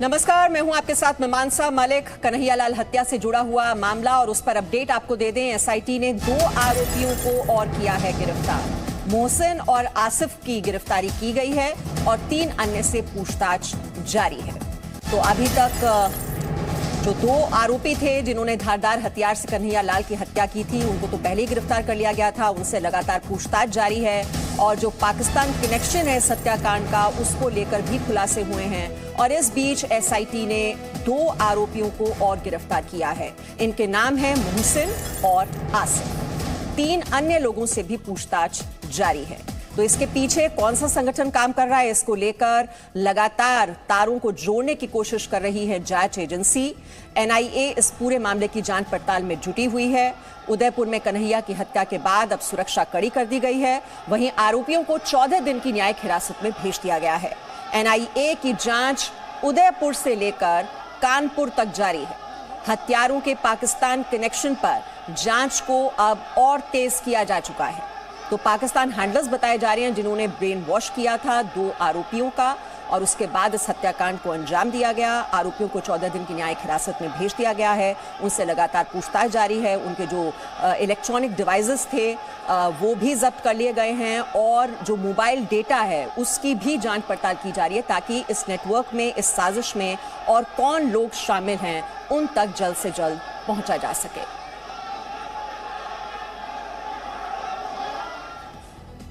नमस्कार, मैं हूं आपके साथ मीमांसा मलिक। कन्हैयालाल हत्या से जुड़ा हुआ मामला और उस पर अपडेट आपको दे दें। एसआईटी ने 2 आरोपियों को और किया है गिरफ्तार। मोहसिन और आसिफ की गिरफ्तारी की गई है और 3 अन्य से पूछताछ जारी है। तो अभी तक जो 2 आरोपी थे जिन्होंने धारदार हथियार से कन्हैयालाल की हत्या की थी, उनको तो पहले ही गिरफ्तार कर लिया गया था। उनसे लगातार पूछताछ जारी है और जो पाकिस्तान कनेक्शन है इस हत्याकांड का, उसको लेकर भी खुलासे हुए हैं। और इस बीच एसआईटी ने 2 आरोपियों को और गिरफ्तार किया है। इनके नाम है मोहसिन और आसिफ। 3 अन्य लोगों से भी पूछताछ जारी है। तो इसके पीछे कौन सा संगठन काम कर रहा है, इसको लेकर लगातार तारों को जोड़ने की कोशिश कर रही है जांच एजेंसी। एनआईए इस पूरे मामले की जांच पड़ताल में जुटी हुई है। उदयपुर में कन्हैया की हत्या के बाद अब सुरक्षा कड़ी कर दी गई है। वहीं आरोपियों को 14 दिन की न्यायिक हिरासत में भेज दिया गया है। एनआईए की जांच उदयपुर से लेकर कानपुर तक जारी है। हत्यारों के पाकिस्तान कनेक्शन पर जांच को अब और तेज किया जा चुका है। तो पाकिस्तान हैंडलर्स बताए जा रहे हैं जिन्होंने ब्रेन वॉश किया था 2 आरोपियों का और उसके बाद इस हत्याकांड को अंजाम दिया गया। आरोपियों को 14 दिन की न्यायिक हिरासत में भेज दिया गया है। उनसे लगातार पूछताछ जारी है। उनके जो इलेक्ट्रॉनिक डिवाइसेस थे वो भी जब्त कर लिए गए हैं और जो मोबाइल डेटा है उसकी भी जांच पड़ताल की जा रही है ताकि इस नेटवर्क में, इस साजिश में और कौन लोग शामिल हैं उन तक जल्द से जल्द पहुंचा जा सके।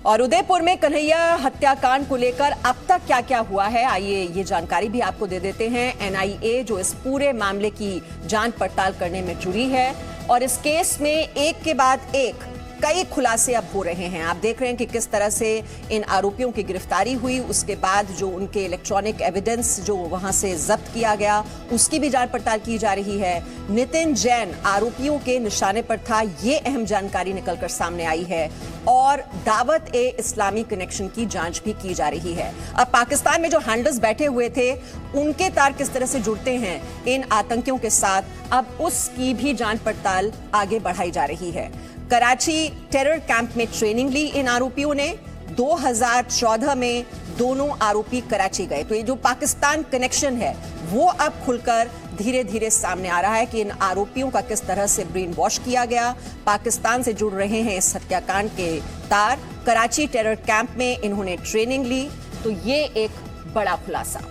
और उदयपुर में कन्हैया हत्याकांड को लेकर अब तक क्या क्या हुआ है, आइए ये जानकारी भी आपको दे देते हैं। एनआईए जो इस पूरे मामले की जांच पड़ताल करने में जुड़ी है और इस केस में एक के बाद एक कई खुलासे अब हो रहे हैं। आप देख रहे हैं कि किस तरह से इन आरोपियों की गिरफ्तारी हुई, उसके बाद जो उनके इलेक्ट्रॉनिक एविडेंस जो वहां से जब्त किया गया उसकी भी जांच पड़ताल की जा रही है। नितिन जैन आरोपियों के निशाने पर था, ये अहम जानकारी निकलकर सामने आई है। और दावत ए इस्लामी कनेक्शन की जांच भी की जा रही है। अब पाकिस्तान में जो हैंडलर्स बैठे हुए थे उनके तार किस तरह से जुड़ते हैं इन आतंकियों के साथ, अब उसकी भी जांच पड़ताल आगे बढ़ाई जा रही है। कराची टेरर कैंप में ट्रेनिंग ली इन आरोपियों ने। 2014 में दोनों आरोपी कराची गए। तो ये जो पाकिस्तान कनेक्शन है वो अब खुलकर धीरे धीरे सामने आ रहा है कि इन आरोपियों का किस तरह से ब्रेन वॉश किया गया। पाकिस्तान से जुड़ रहे हैं इस हत्याकांड के तार। कराची टेरर कैंप में इन्होंने ट्रेनिंग ली। तो ये एक बड़ा खुलासा।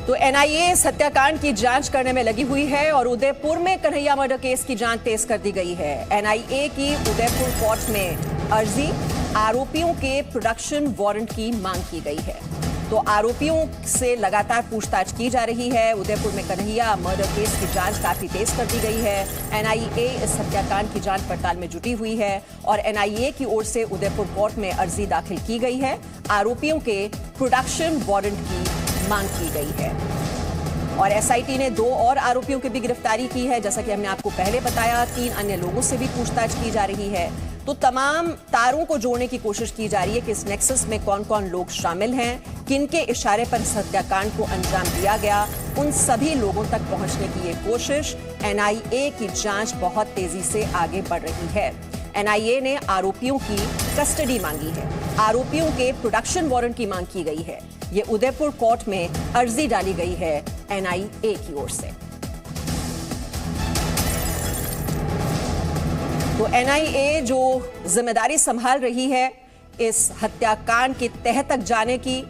तो एनआईए इस हत्याकांड की जांच करने में लगी हुई है और उदयपुर में कन्हैया मर्डर केस की जांच तेज कर दी गई है। एनआईए की उदयपुर कोर्ट में अर्जी, आरोपियों के प्रोडक्शन वारंट की मांग की गई है। तो आरोपियों से लगातार पूछताछ की जा रही है। उदयपुर में कन्हैया मर्डर केस की जांच काफी तेज कर दी गई है। एनआईए इस हत्याकांड की जांच पड़ताल में जुटी हुई है और एनआईए की ओर से उदयपुर कोर्ट में अर्जी दाखिल की गई है। आरोपियों के प्रोडक्शन वारंट की मांग की गई है और एसआईटी ने 2 और आरोपियों की भी गिरफ्तारी की है। जैसा कि हमने आपको पहले बताया, 3 अन्य लोगों से भी पूछताछ की जा रही है। तो तमाम तारों को जोड़ने की कोशिश की जा रही है कि इस नेक्सस में कौन कौन लोग शामिल हैं, किनके इशारे पर इस हत्याकांड को अंजाम दिया गया। उन सभी लोगों तक पहुंचने की ये कोशिश, एनआईए की जांच बहुत तेजी से आगे बढ़ रही है। एनआईए ने आरोपियों की कस्टडी मांगी है, आरोपियों के प्रोडक्शन वारंट की मांग की गई है। ये उदयपुर कोर्ट में अर्जी डाली गई है एनआईए की ओर से। तो एनआईए जो जिम्मेदारी संभाल रही है इस हत्याकांड के तह तक जाने की,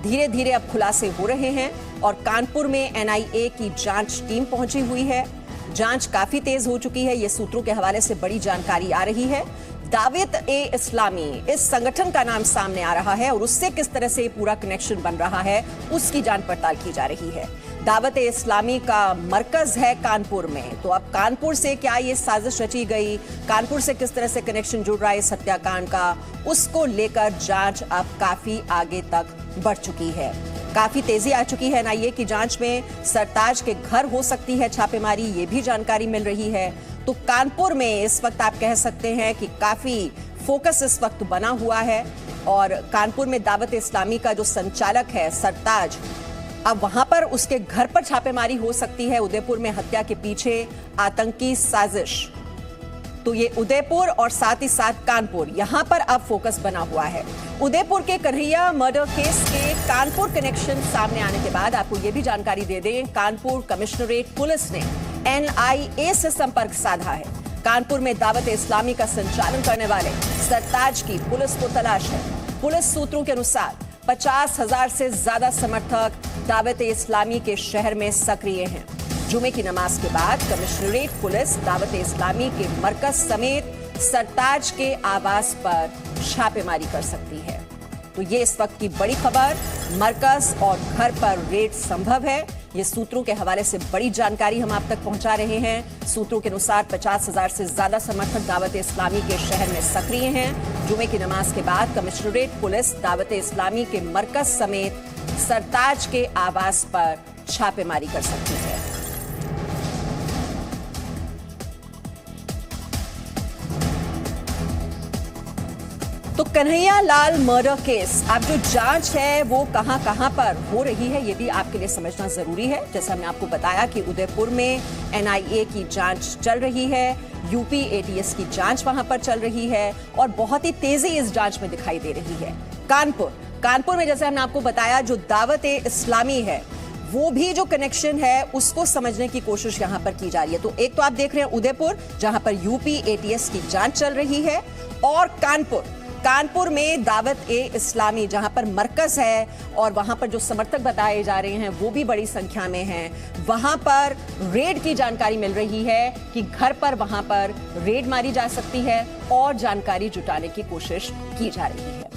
धीरे धीरे अब खुलासे हो रहे हैं और कानपुर में एनआईए की जांच टीम पहुंची हुई है। जांच काफी तेज हो चुकी है। ये सूत्रों के हवाले से बड़ी जानकारी आ रही है। दावत ए इस्लामी इस संगठन का नाम सामने आ रहा है और उससे किस तरह से पूरा कनेक्शन बन रहा है उसकी जांच पड़ताल की जा रही है। दावत ए इस्लामी का मरकज है कानपुर में। तो अब कानपुर से क्या ये साजिश रची गई, कानपुर से किस तरह से कनेक्शन जुड़ रहा है इस हत्याकांड का, उसको लेकर जांच अब काफी आगे तक बढ़ चुकी है। काफी तेजी आ चुकी है एनआईए की जांच में। सरताज के घर हो सकती है छापेमारी, ये भी जानकारी मिल रही है। तो कानपुर में इस वक्त आप कह सकते हैं कि काफी फोकस इस वक्त बना हुआ है और कानपुर में दावत इस्लामी का जो संचालक है सरताज, अब वहां पर उसके घर पर छापेमारी हो सकती है। उदयपुर में हत्या के पीछे आतंकी साजिश, तो ये उदयपुर और साथ ही साथ कानपुर, यहां पर अब फोकस बना हुआ है। उदयपुर के कन्हैया मर्डर केस के कानपुर कनेक्शन सामने आने के बाद आपको ये भी जानकारी दे दें, कानपुर कमिश्नरेट पुलिस ने NIA से संपर्क साधा है। कानपुर में दावत इस्लामी का संचालन करने वाले सरताज की पुलिस को तलाश है। पुलिस सूत्रों के अनुसार 50,000 से ज्यादा समर्थक दावत इस्लामी के शहर में सक्रिय हैं। जुमे की नमाज के बाद कमिश्नरेट पुलिस दावत इस्लामी के मरकज समेत सरताज के आवास पर छापेमारी कर सकती है। तो ये इस वक्त की बड़ी खबर, मरकज और घर पर रेड संभव है। ये सूत्रों के हवाले से बड़ी जानकारी हम आप तक पहुंचा रहे हैं। सूत्रों के अनुसार 50,000 से ज्यादा समर्थक दावत इस्लामी के शहर में सक्रिय हैं। जुमे की नमाज के बाद कमिश्नरेट पुलिस दावत इस्लामी के मरकज समेत सरताज के आवास पर छापेमारी कर सकती है। तो कन्हैया लाल मर्डर केस, अब जो जांच है वो कहां पर हो रही है ये भी आपके लिए समझना जरूरी है। जैसा हमने आपको बताया कि उदयपुर में NIA की जांच चल रही है, यूपी ATS की जांच वहां पर चल रही है और बहुत ही तेजी इस जांच में दिखाई दे रही है। कानपुर में जैसे हमने आपको बताया, जो दावत इस्लामी है वो भी जो कनेक्शन है उसको समझने की कोशिश यहां पर की जा रही है। तो एक तो आप देख रहे हैं उदयपुर, जहां पर यूपी ATS की जांच चल रही है, और कानपुर में दावत इस्लामी जहां पर मरकज है और वहां पर जो समर्थक बताए जा रहे हैं वो भी बड़ी संख्या में हैं। वहां पर रेड की जानकारी मिल रही है कि घर पर वहां पर रेड मारी जा सकती है और जानकारी जुटाने की कोशिश की जा रही है।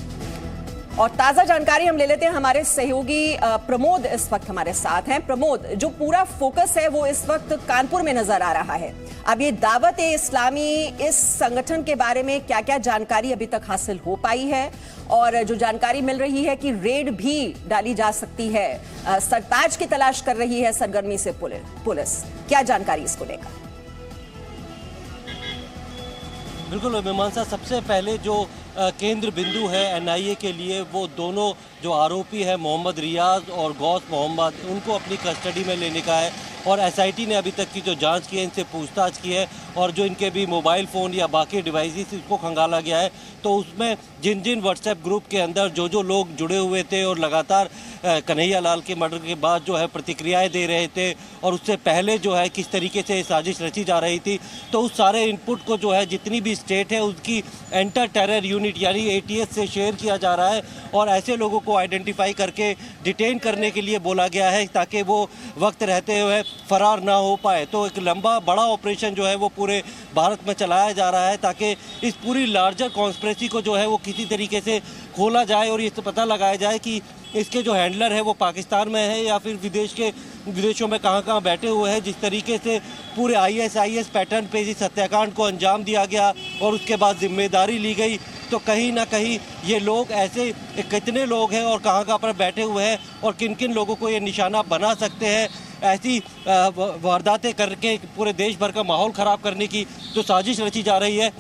और ताजा जानकारी हम ले लेते हैं, हमारे सहयोगी प्रमोद इस वक्त हमारे साथ हैं। प्रमोद, जो पूरा फोकस है वो इस वक्त कानपुर में नजर आ रहा है। अब ये दावत इस्लामी, इस संगठन के बारे में क्या क्या जानकारी अभी तक हासिल हो पाई है, और जो जानकारी मिल रही है कि रेड भी डाली जा सकती है, सरताज की तलाश कर रही है सरगर्मी से पुलिस, क्या जानकारी इसको लेकर? बिल्कुल मीमांसा, सबसे पहले जो केंद्र बिंदु है NIA के लिए, वो दोनों जो आरोपी है मोहम्मद रियाज और गौस मोहम्मद, उनको अपनी कस्टडी में लेने का है। और SIT ने अभी तक की जो जांच की है, इनसे पूछताछ की है, और जो इनके भी मोबाइल फ़ोन या बाकी डिवाइसेस इसको खंगाला गया है। तो उसमें जिन जिन व्हाट्सएप ग्रुप के अंदर जो लोग जुड़े हुए थे और लगातार कन्हैया लाल के मर्डर के बाद जो है प्रतिक्रियाएं दे रहे थे, और उससे पहले जो है किस तरीके से साजिश रची जा रही थी, तो उस सारे इनपुट को जो है जितनी भी स्टेट है उसकी एंटर टेरर यूनिट यानी ATS से शेयर किया जा रहा है, और ऐसे लोगों को आइडेंटिफाई करके डिटेन करने के लिए बोला गया है ताकि वो वक्त रहते हुए फरार ना हो पाए। तो एक लंबा बड़ा ऑपरेशन जो है वो पूरे भारत में चलाया जा रहा है ताकि इस पूरी लार्जर कॉन्स्पिरेसी को जो है वो किसी तरीके से खोला जाए और ये पता लगाया जाए कि इसके जो हैंडलर है वो पाकिस्तान में है या फिर विदेशों में कहाँ बैठे हुए हैं। जिस तरीके से पूरे ISIS पैटर्न पे इस हत्याकांड को अंजाम दिया गया और उसके बाद जिम्मेदारी ली गई, तो कहीं ना कहीं ये लोग ऐसे कितने लोग हैं और कहाँ पर बैठे हुए हैं और किन किन लोगों को ये निशाना बना सकते हैं। ऐसी वारदातें करके पूरे देश भर का माहौल ख़राब करने की जो साजिश रची जा रही है,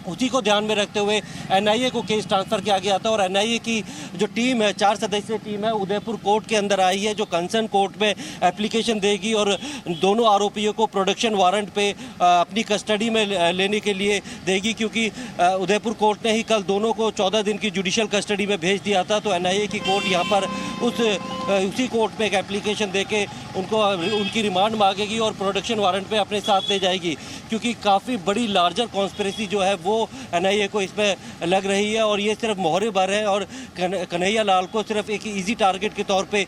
उसी को ध्यान में रखते हुए NIA को केस ट्रांसफ़र किया गया था। और NIA की जो टीम है, 4 सदस्यीय टीम है, उदयपुर कोर्ट के अंदर आई है, जो कंसर्न कोर्ट में एप्लीकेशन देगी और दोनों आरोपियों को प्रोडक्शन वारंट पे अपनी कस्टडी में लेने के लिए देगी, क्योंकि उदयपुर कोर्ट ने ही कल दोनों को 14 दिन की जुडिशल कस्टडी में भेज दिया था। तो NIA की कोर्ट यहाँ पर उसी कोर्ट में एक एप्लीकेशन देके उनकी रिमांड मांगेगी और प्रोडक्शन वारंट पे अपने साथ ले जाएगी, क्योंकि काफ़ी बड़ी लार्जर कॉन्स्पिरेसी जो है वो NIA को इसमें लग रही है। और ये सिर्फ मोहरे भर है और कन्हैया लाल को सिर्फ एक इजी टारगेट के तौर पे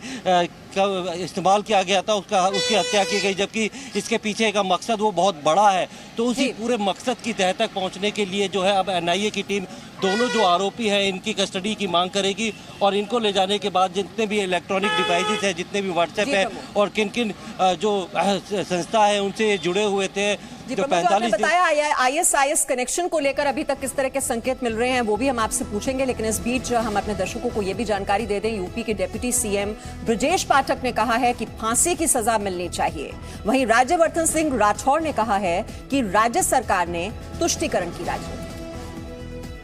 इस्तेमाल किया गया था, उसकी हत्या की गई, जबकि इसके पीछे का मकसद वो बहुत बड़ा है। तो उसी पूरे मकसद की तह तक पहुंचने के लिए जो है अब NIA की टीम दोनों जो आरोपी हैं इनकी कस्टडी की मांग करेगी, और इनको ले जाने के बाद जितने भी इलेक्ट्रॉनिक डिवाइसेस हैं, जितने भी व्हाट्सएप है और किन किन जो संस्था है उनसे जुड़े हुए थे, जो 45 बताया ISIS कनेक्शन को लेकर अभी तक किस तरह के संकेत मिल रहे हैं वो भी हम आपसे पूछेंगे। लेकिन इस बीच हम अपने दर्शकों को ये भी जानकारी दे दें, यूपी के डिप्टी CM ब्रजेश पाठक ने कहा है कि फांसी की सजा मिलनी चाहिए। वहीं राज्यवर्धन सिंह राठौड़ ने कहा है कि राज्य सरकार ने तुष्टीकरण की राजनीति।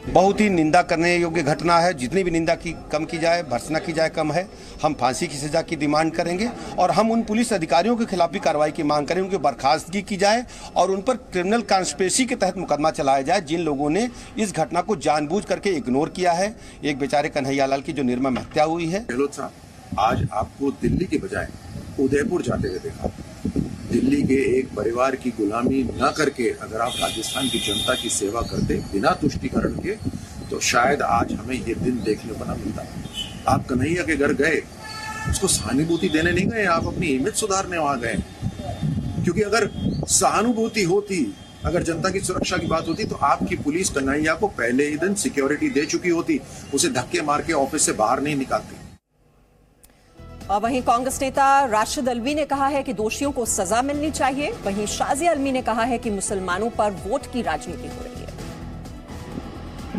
बहुत ही निंदा करने योग्य घटना है। जितनी भी निंदा की कम की जाए, भर्त्सना की जाए कम है। हम फांसी की सजा की डिमांड करेंगे और हम उन पुलिस अधिकारियों के खिलाफ भी कार्रवाई की मांग करें, उनकी बर्खास्तगी की जाए और उन पर क्रिमिनल कॉन्स्पिरेसी के तहत मुकदमा चलाया जाए, जिन लोगों ने इस घटना को जानबूझ करके इग्नोर किया है। एक बेचारे कन्हैया लाल की जो निर्मम हत्या हुई है। गहलोत साहब, आज आपको दिल्ली के बजाय उदयपुर जाते हुए देखा। दिल्ली के एक परिवार की गुलामी न करके अगर आप राजस्थान की जनता की सेवा करते बिना तुष्टीकरण के, तो शायद आज हमें ये दिन देखने को न मिलता। आप कन्हैया के घर गए, उसको सहानुभूति देने नहीं गए, आप अपनी इमेज सुधारने वहां गए। क्योंकि अगर सहानुभूति होती, अगर जनता की सुरक्षा की बात होती, तो आपकी पुलिस कन्हैया को पहले ही दिन सिक्योरिटी दे चुकी होती, उसे धक्के मार के ऑफिस से बाहर नहीं निकालती। और वहीं कांग्रेस नेता राशिद अल्वी ने कहा है कि दोषियों को सजा मिलनी चाहिए। वहीं शाजिया अल्वी ने कहा है कि मुसलमानों पर वोट की राजनीति हो रही है।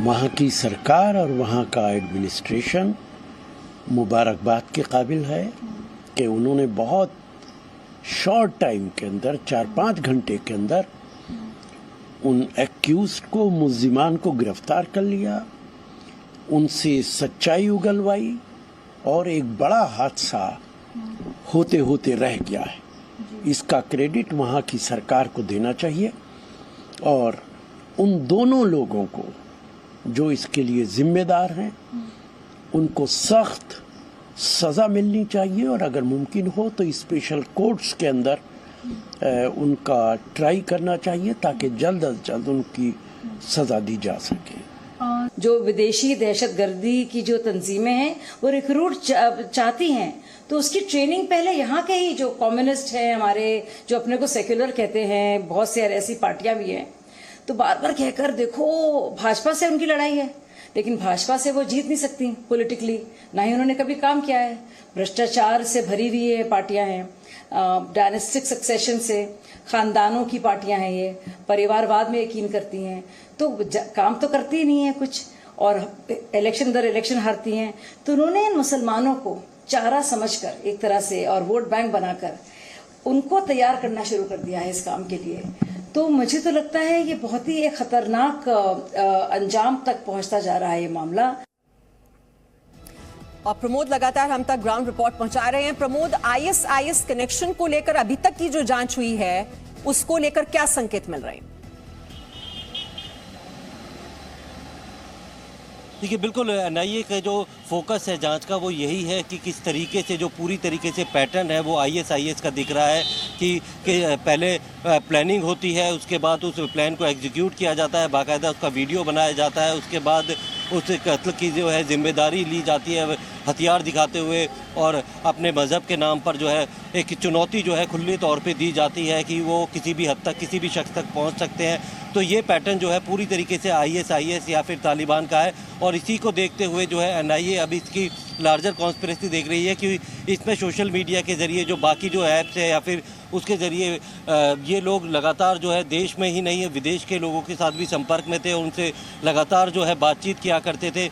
वहाँ की सरकार और वहाँ का एडमिनिस्ट्रेशन मुबारकबाद के काबिल है कि उन्होंने बहुत शॉर्ट टाइम के अंदर 4-5 घंटे के अंदर उन एक्यूज्ड को, मुल्जिमान को गिरफ्तार कर लिया, उनसे सच्चाई उगलवाई और एक बड़ा हादसा होते होते रह गया है। इसका क्रेडिट वहाँ की सरकार को देना चाहिए और उन दोनों लोगों को जो इसके लिए जिम्मेदार हैं उनको सख्त सज़ा मिलनी चाहिए और अगर मुमकिन हो तो स्पेशल कोर्ट्स के अंदर उनका ट्राई करना चाहिए ताकि जल्द अज जल्द उनकी सज़ा दी जा सके। जो विदेशी दहशतगर्दी की जो तंजीमें हैं वो रिक्रूट चाहती हैं, तो उसकी ट्रेनिंग पहले यहाँ के ही जो कम्युनिस्ट हैं हमारे, जो अपने को सेक्युलर कहते हैं, बहुत से ऐसी पार्टियां भी हैं, तो बार बार कहकर देखो भाजपा से उनकी लड़ाई है, लेकिन भाजपा से वो जीत नहीं सकती पॉलिटिकली, ना ही उन्होंने कभी काम किया है। भ्रष्टाचार से भरी हुई ये पार्टियां हैं, डायनेस्टिक सक्सेशन से, खानदानों की पार्टियां हैं, ये परिवारवाद में यकीन करती हैं, तो काम तो करती ही नहीं है कुछ और इलेक्शन दर इलेक्शन हारती हैं। तो उन्होंने इन मुसलमानों को चारा समझकर एक तरह से और वोट बैंक बनाकर उनको तैयार करना शुरू कर दिया है इस काम के लिए। तो मुझे तो लगता है ये बहुत ही एक खतरनाक अंजाम तक पहुंचता जा रहा है ये मामला। और प्रमोद लगातार हम तक ग्राउंड रिपोर्ट पहुंचा रहे हैं। प्रमोद, आईएसआईएस कनेक्शन को लेकर अभी तक की जो जांच हुई है उसको लेकर क्या संकेत मिल रहे हैं? देखिए, बिल्कुल एनआईए का जो फोकस है जांच का वो यही है कि किस तरीके से जो पूरी तरीके से पैटर्न है वो आईएसआईएस का दिख रहा है कि पहले प्लानिंग होती है, उसके बाद उस प्लान को एग्जीक्यूट किया जाता है, बाकायदा उसका वीडियो बनाया जाता है, उसके बाद उस कत्ल की जो है जिम्मेदारी ली जाती है हथियार दिखाते हुए और अपने मज़हब के नाम पर जो है एक चुनौती जो है खुली तौर पे दी जाती है कि वो किसी भी हद तक किसी भी शख्स तक पहुंच सकते हैं। तो ये पैटर्न जो है पूरी तरीके से आईएसआईएस या फिर तालिबान का है और इसी को देखते हुए जो है एनआईए अभी इसकी लार्जर कॉन्स्पिरेसी देख रही है कि इसमें सोशल मीडिया के ज़रिए जो बाकी जो ऐप्स है या फिर उसके ज़रिए ये लोग लगातार जो है देश में ही नहीं है विदेश के लोगों के साथ भी संपर्क में थे, उनसे लगातार जो है बातचीत किया करते थे।